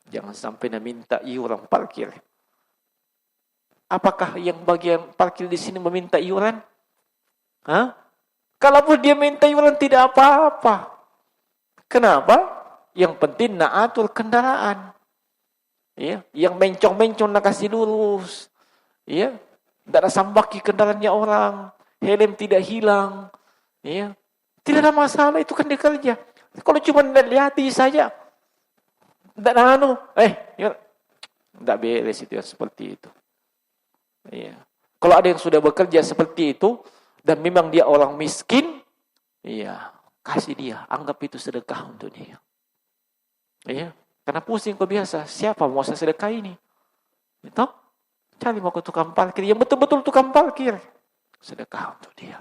Jangan sampai minta iuran parkir. Apakah yang bagian parkir di sini meminta iuran? Kalaupun dia minta iuran tidak apa-apa. Kenapa? Yang penting nak atur kendaraan. Ya, yang mencong-mencong nak kasih lurus. Ya. Tidak ada sambaki kendaraannya orang, helm tidak hilang, ya. Tidak ada masalah, itu kan dia kerja. Kalau cuma lihati saja, tidak tidak beres itu ya, seperti itu. Ya. Kalau ada yang sudah bekerja seperti itu dan memang dia orang miskin, ya kasih dia, anggap itu sedekah untuk dia. Ya, karena pusing kok biasa, siapa mau saya sedekah ini? Itu cari mau ke tukang parkir yang betul-betul tukang parkir, sedekah untuk dia.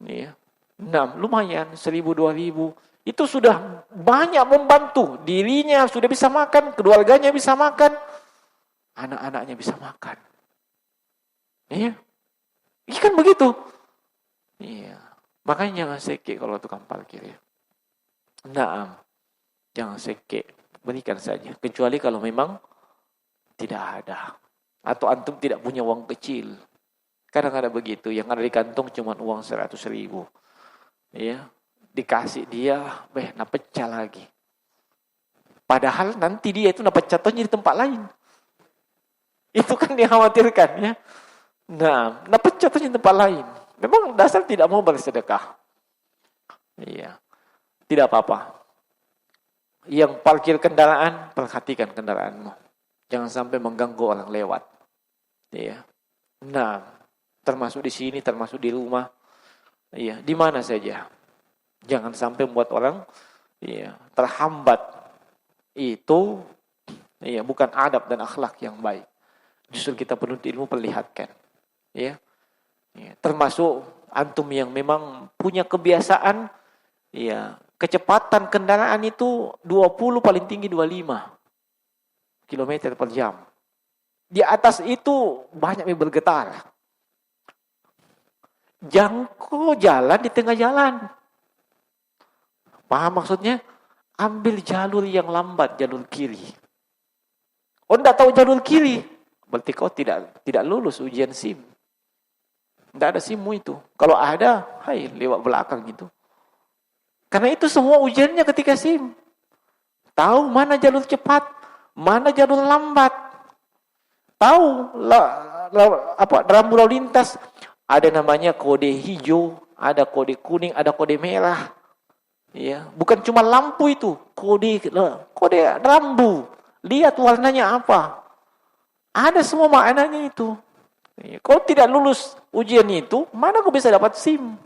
Ya. Nah, lumayan 1.000 2.000 itu sudah banyak membantu dirinya, sudah bisa makan, keluarganya bisa makan, anak-anaknya bisa makan. Iya. Kan begitu. Iya. Makanya jangan seke kalau tukang parkir ya. Nah, jangan seke, berikan saja. Kecuali kalau memang tidak ada. Atau antum tidak punya uang kecil. Kadang ada begitu, yang ada di kantong cuma uang 100.000. Ya, dikasih dia, nak pecah lagi. Padahal nanti dia itu dapat jatuhnya di tempat lain. Itu kan dikhawatirkan ya. Nah, dapat jatuhnya di tempat lain. Memang dasar tidak mau bersedekah. Iya. Tidak apa-apa. Yang parkir kendaraan, perhatikan kendaraanmu. Jangan sampai mengganggu orang lewat. Iya. Nah, termasuk di sini, termasuk di rumah. Iya, di mana saja. Jangan sampai membuat orang terhambat. Itu bukan adab dan akhlak yang baik. Justru kita penuntut ilmu perlihatkan. Ya. Termasuk antum yang memang punya kebiasaan kecepatan kendaraan itu 20 paling tinggi 25 km per jam. Di atas itu banyak yang bergetar. Jangkau jalan di tengah jalan. Paham maksudnya? Ambil jalur yang lambat, jalur kiri. Oh, tidak tahu jalur kiri, berarti kau tidak lulus ujian SIM. Tidak ada SIM-mu itu. Kalau ada, lewat belakang gitu. Karena itu semua ujiannya ketika SIM. Tahu mana jalur cepat, mana jalur lambat. Tahu rambu lalu lintas. Ada namanya kode hijau, ada kode kuning, ada kode merah. Ya, bukan cuma lampu itu, kode rambu. Lihat warnanya apa. Ada semua maknanya itu. Kalau tidak lulus ujian itu, mana kau bisa dapat SIM?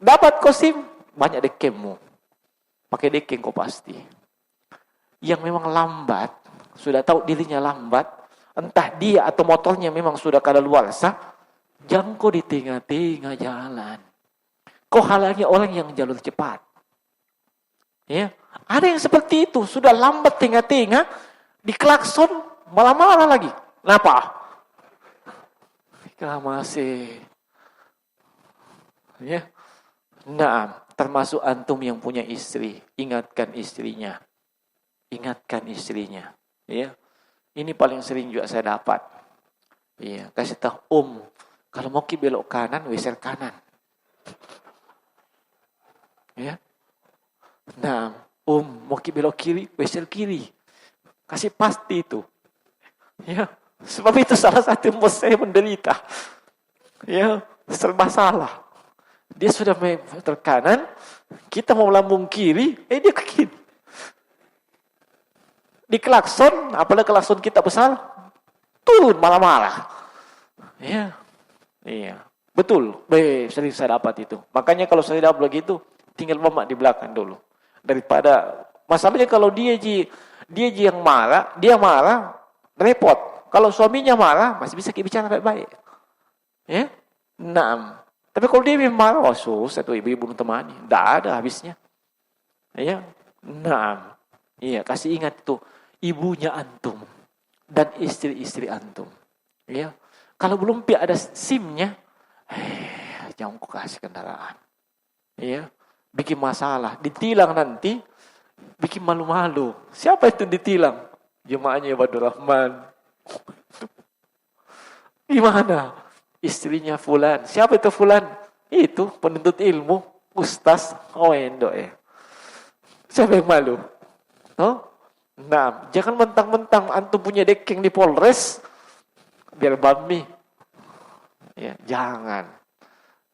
Dapat kau SIM, banyak dekemmu. Pakai dekem kau pasti. Yang memang lambat, sudah tahu dirinya lambat, entah dia atau motornya memang sudah kadaluarsa, jangkau di tengah-tengah jalan. Kau halangi orang yang jalur cepat. Ya, ada yang seperti itu, sudah lambat tengah-tengah, diklakson, malah marah lagi. Kenapa? Masih. Ya. Nah, termasuk antum yang punya istri, ingatkan istrinya. Ingatkan istrinya. Ya. Ini paling sering juga saya dapat. Ya, kasih tahu kalau mau belok kanan, geser kanan. Ya. Nah, mau belok kiri, geser kiri. Kasih pasti itu. Ya. Sebab itu salah satu bos saya menderita. Ya, serba salah. Dia sudah meter kanan, kita mau lambung kiri, dia ke kiri. Di klakson, apalagi klakson kita besar, turun malah-malah. Ya. Iya, betul. Sering saya dapat itu. Makanya kalau saya dapat begitu, tinggal mamak di belakang dulu. Daripada masalahnya kalau dia yang marah, dia marah, repot. Kalau suaminya marah, masih bisa bicara baik-baik. Ya? Nah, tapi kalau dia marah, susah tuh ibu-ibu temani. Tidak ada habisnya. Ya? Nah, iya, kasih ingat itu ibunya antum dan istri-istri antum. Ya. Kalau belum ada SIM-nya, jangan kau kasih kendaraan. Ya, bikin masalah, ditilang nanti, bikin malu-malu. Siapa itu ditilang? Jemaahnya Ibadur Rahman. Gimana? Istrinya fulan. Siapa itu fulan? Itu penuntut ilmu, ustaz, Siapa yang malu? Nah, jangan mentang-mentang antum punya dekeng di Polres, biar bami. Ya, jangan.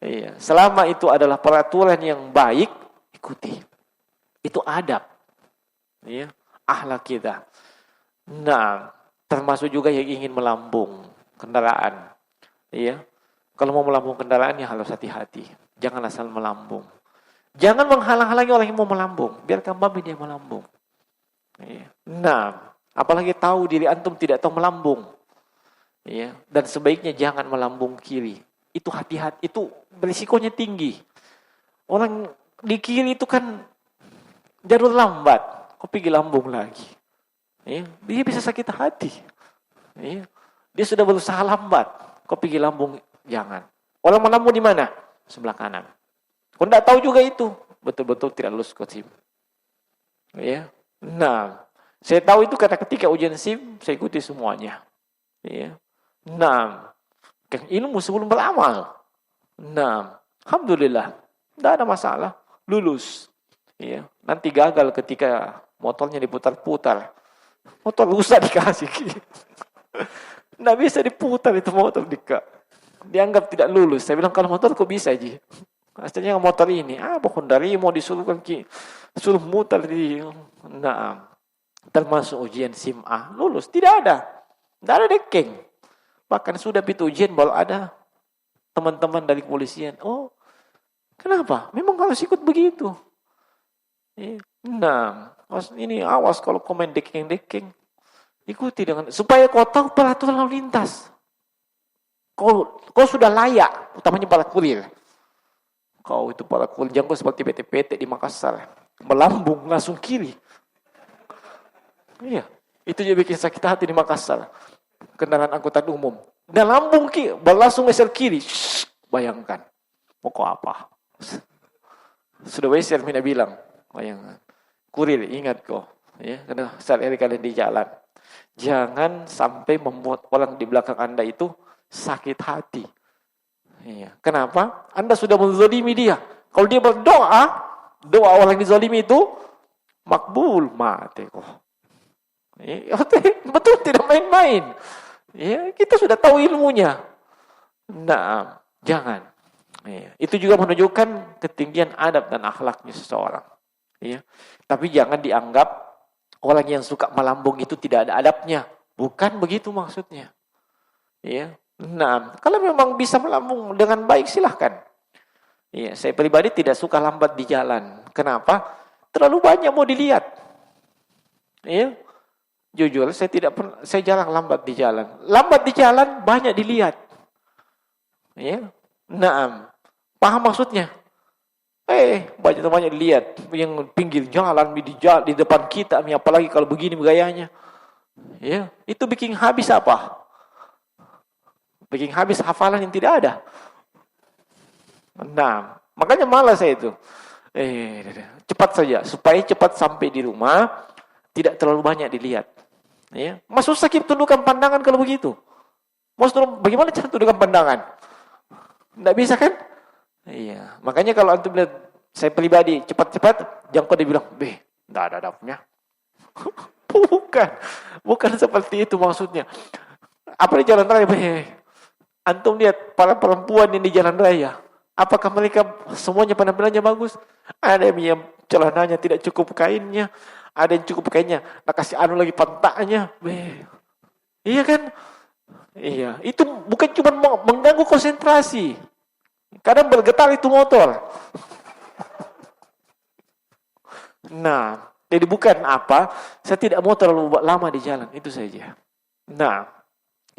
Iya, selama itu adalah peraturan yang baik, ikuti. Itu adab. Ya, akhlak kita. Nah, termasuk juga yang ingin melambung kendaraan. Iya. Kalau mau melambung kendaraan ya harus hati-hati. Jangan asal melambung. Jangan menghalang-halangi orang yang mau melambung. Biarkan babi dia melambung. Iya. Nah, apalagi tahu diri antum tidak tahu melambung. Iya. Dan sebaiknya jangan melambung kiri. Itu hati-hati, itu berisikonya tinggi. Orang di kiri itu kan jalur lambat. Kok pergi lambung lagi. Iya. Dia bisa sakit hati. Iya. Dia sudah berusaha lambat. Kok pergi lambung. Jangan. Orang melambung di mana? Sebelah kanan. Kau tidak tahu juga itu. Betul-betul tidak lulus ke SIM. Ya. Nah, saya tahu itu karena ketika ujian SIM, saya ikuti semuanya. Ya. Nah, ilmu sebelum beramal. Nah, alhamdulillah. Tidak ada masalah. Lulus. Ya. Nanti gagal ketika motornya diputar-putar. Motor rusak dikasih. Tidak bisa diputar itu motor dianggap tidak lulus. Saya bilang kalau motor kok bisa Ji? Asalnya motor ini, pokoknya dari mau disuruhkan suruh muter di, nah, termasuk ujian SIM A lulus tidak ada dekeng. Bahkan sudah itu ujian baru ada teman-teman dari kepolisian. Oh, kenapa? Memang harus ikut begitu. Nah, ini awas kalau komen dekeng ikuti dengan supaya kau tahu peraturan lalu lintas. Kau sudah layak, utamanya para kurir. Kau itu para kurir, jangan kau seperti PT-PT di Makassar. Melambung langsung kiri. Iya, itu juga bikin sakit hati di Makassar. Kendaraan angkutan umum. Dan lambung kiri, langsung geser kiri. Bayangkan. Mau kau apa? Sudah WSR Mina bilang. Bayangkan. Kurir, ingat kau. Ya, karena saat ini kalian di jalan. Jangan sampai membuat orang di belakang Anda itu sakit hati. Iya. Kenapa? Anda sudah menzalimi dia. Kalau dia berdoa, doa orang yang dizalimi itu makbul, mati kok. Iya. Betul, tidak main-main. Ya, kita sudah tahu ilmunya. Nah, jangan. Iya. Itu juga menunjukkan ketinggian adab dan akhlaknya seseorang. Iya. Tapi jangan dianggap orang yang suka melambung itu tidak ada adabnya. Bukan begitu maksudnya. Iya. Nah, kalau memang bisa melambung dengan baik silahkan. Iya, saya pribadi tidak suka lambat di jalan. Kenapa? Terlalu banyak mau dilihat. Iya. Jujur, saya jarang lambat di jalan. Lambat di jalan banyak dilihat. Iya. Nah, paham maksudnya? Banyak dilihat yang pinggir jalan di depan kita, apalagi kalau begini gayanya. Iya, itu bikin habis apa? Bikin habis hafalan yang tidak ada. Nah, makanya malas saya itu. Cepat saja, supaya cepat sampai di rumah, tidak terlalu banyak dilihat. Ya, masuk sakit tundukkan pandangan kalau begitu. Bagaimana cara tundukkan pandangan? Tidak bisa kan? Iya, makanya kalau antum lihat saya pribadi cepat-cepat, jangan kau dibilang, tidak ada adabnya. Bukan seperti itu maksudnya. Apa di jalan raya? Antum lihat para perempuan yang di jalan raya. Apakah mereka semuanya penampilannya bagus? Ada yang celananya tidak cukup kainnya. Ada yang cukup kainnya. Nah, kasih lagi pantaknya. Iya kan? Iya. Itu bukan cuma mengganggu konsentrasi. Kadang bergetar itu motor. Nah, jadi bukan apa. Saya tidak mau terlalu lama di jalan. Itu saja. Nah,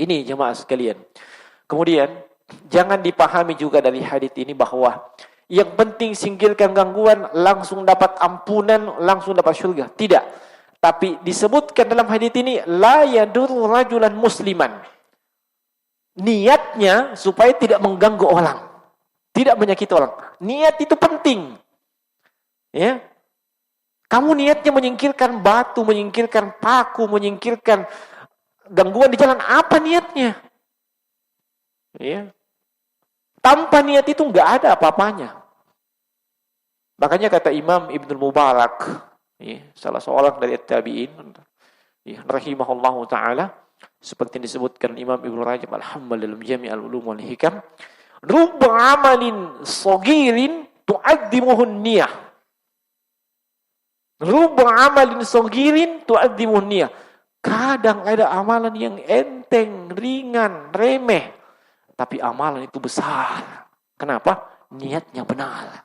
ini jemaah sekalian. Kemudian, jangan dipahami juga dari hadis ini bahwa yang penting singkirkan gangguan, langsung dapat ampunan, langsung dapat syurga. Tidak. Tapi disebutkan dalam hadis ini, la yadur rajulan musliman. Niatnya supaya tidak mengganggu orang. Tidak menyakiti orang. Niat itu penting. Ya. Kamu niatnya menyingkirkan batu, menyingkirkan paku, menyingkirkan gangguan di jalan. Apa niatnya? Ya. Tanpa niat itu enggak ada apa-apanya. Makanya kata Imam Ibnul Mubarak, ya, salah seorang dari tabi'in, ya, rahimahullahu ta'ala, Seperti disebutkan Imam Ibnu Rajab Al-Hambali dalam Jami' al-Ulum wal Hikam, rubba amalin sagirin tu'addimuhun niyah. Rubba amalin sagirin tu'addimuhun niyah. Kadang ada amalan yang enteng, ringan, remeh, tapi amalan itu besar. Kenapa? Niatnya benar.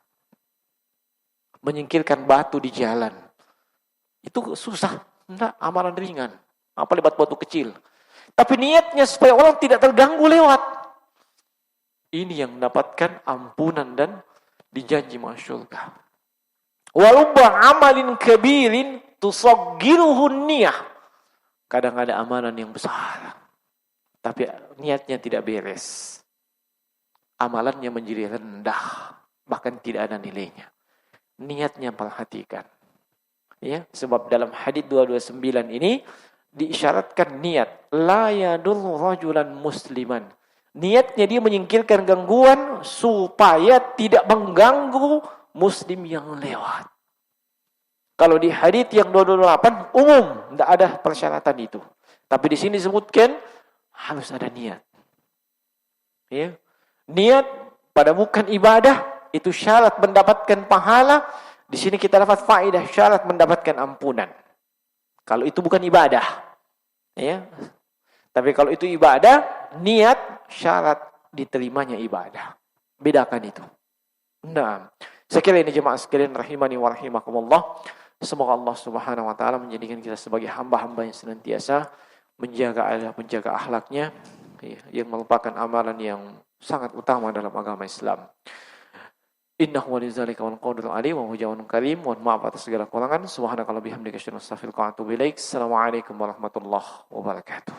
Menyingkirkan batu di jalan. Itu susah. Enggak, amalan ringan. Apa lebat batu kecil. Tapi niatnya supaya orang tidak terganggu lewat. Ini yang mendapatkan ampunan dan dijanji masuk surga. Walubba amalin kabirin tusaggiruhun niyah. Kadang ada amalan yang besar. Tapi niatnya tidak beres. Amalannya menjadi rendah. Bahkan tidak ada nilainya. Niatnya perhatikan. Ya, sebab dalam hadits 229 ini diisyaratkan niat. La yadurru rajulan musliman. Niatnya dia menyingkirkan gangguan supaya tidak mengganggu muslim yang lewat. Kalau di hadits yang 228 umum, tidak ada persyaratan itu. Tapi di sini disebutkan harus ada niat. Ya. Niat pada bukan ibadah itu syarat mendapatkan pahala. Di sini kita dapat faedah syarat mendapatkan ampunan. Kalau itu bukan ibadah. Ya. Tapi kalau itu ibadah, niat syarat diterimanya ibadah. Bedakan itu. Nah, sekiranya ini jemaah sekalian rahimani wa rahimakumullah. Semoga Allah Subhanahu wa taala menjadikan kita sebagai hamba-hamba yang senantiasa menjaga adab, menjaga akhlaknya, yang merupakan amalan yang sangat utama dalam agama Islam. Innahu walidzalika wal qadiru alaihi wa huwa jawadun karim. Mohon maaf atas segala kekurangan. Subhanakallahumma bihamdika asyhadu an la ilaha illa anta astaghfiruka wa atubu ilaik. Assalamualaikum warahmatullahi wabarakatuh.